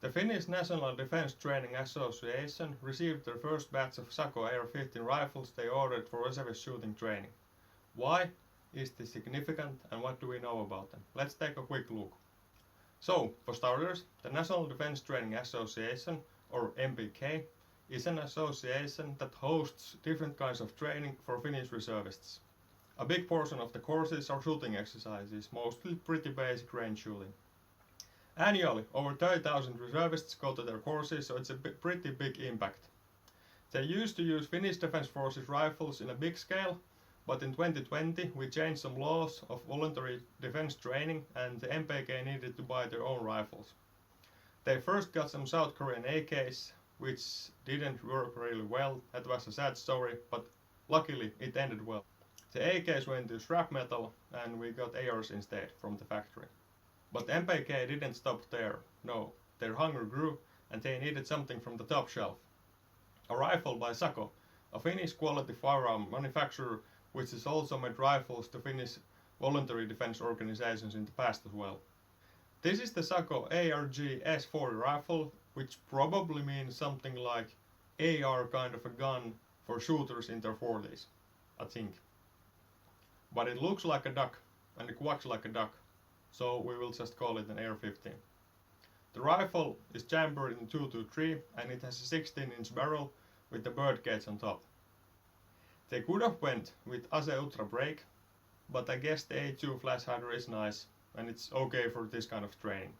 The Finnish National Defence Training Association received their first batch of Sako AR-15 rifles they ordered for reservist shooting training. Why is this significant and what do we know about them? Let's take a quick look. So, for starters, the National Defence Training Association, or NPK, is an association that hosts different kinds of training for Finnish reservists. A big portion of the courses are shooting exercises, mostly pretty basic range shooting. Annually, over 30,000 reservists go to their courses, so it's a pretty big impact. They used to use Finnish Defence Forces rifles in a big scale, but in 2020 we changed some laws of voluntary defence training and the NPK needed to buy their own rifles. They first got some South Korean AKs, which didn't work really well. That was a sad story, but luckily it ended well. The AKs went to scrap metal and we got ARs instead from the factory. But NPK didn't stop there. No, their hunger grew and they needed something from the top shelf. A rifle by Sako, a Finnish quality firearm manufacturer which has also made rifles to Finnish voluntary defense organizations in the past as well. This is the Sako ARG S rifle, which probably means something like AR kind of a gun for shooters in their 40s, I think. But it looks like a duck and it quacks like a duck, so we will just call it an AR-15. The rifle is chambered in 223 and it has a 16-inch barrel with the bird cage on top. They could have went with ASE Ultra brake, but I guess the A2 flash hider is nice and it's okay for this kind of training.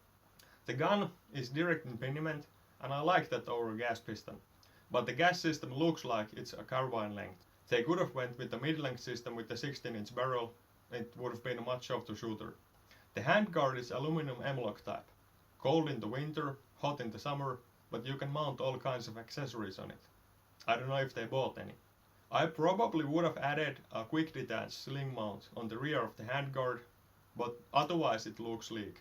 The gun is direct impingement and I like that over a gas piston, but the gas system looks like it's a carbine length. They could have went with the mid-length system with the 16-inch barrel, it would have been a much softer shooter. The handguard is aluminum M-lock type. Cold in the winter, hot in the summer, but you can mount all kinds of accessories on it. I don't know if they bought any. I probably would have added a quick detach sling mount on the rear of the handguard, but otherwise it looks sleek.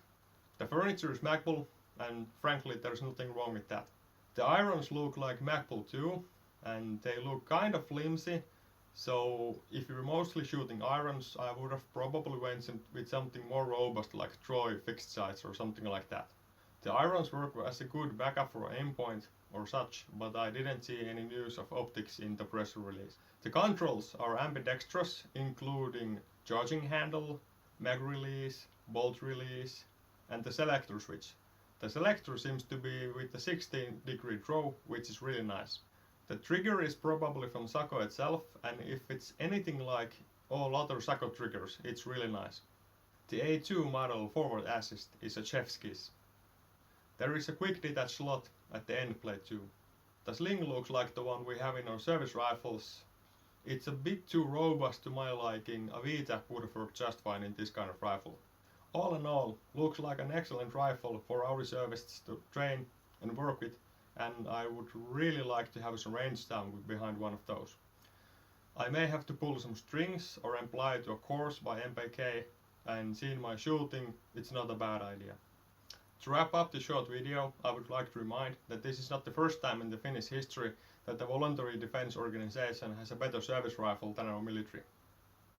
The furniture is Magpul and frankly there's nothing wrong with that. The irons look like Magpul too and they look kind of flimsy, so if you're mostly shooting irons I would have probably went with something more robust like Troy fixed sights or something like that. The irons work as a good backup for aim point or such, but I didn't see any news of optics in the press release. The controls are ambidextrous, including charging handle, mag release, bolt release, and the selector switch. The selector seems to be with the 16-degree draw, which is really nice. The trigger is probably from Sako itself, and if it's anything like all other Sako triggers, it's really nice. The A2 model forward assist is a chef's kiss. There is a quick detach slot at the end plate too. The sling looks like the one we have in our service rifles. It's a bit too robust to my liking. A VTAC would have worked just fine in this kind of rifle. All in all, looks like an excellent rifle for our reservists to train and work with, and I would really like to have some range down behind one of those. I may have to pull some strings or apply to a course by NPK, and seeing my shooting, it's not a bad idea. To wrap up the short video, I would like to remind that this is not the first time in the Finnish history that the voluntary defense organization has a better service rifle than our military.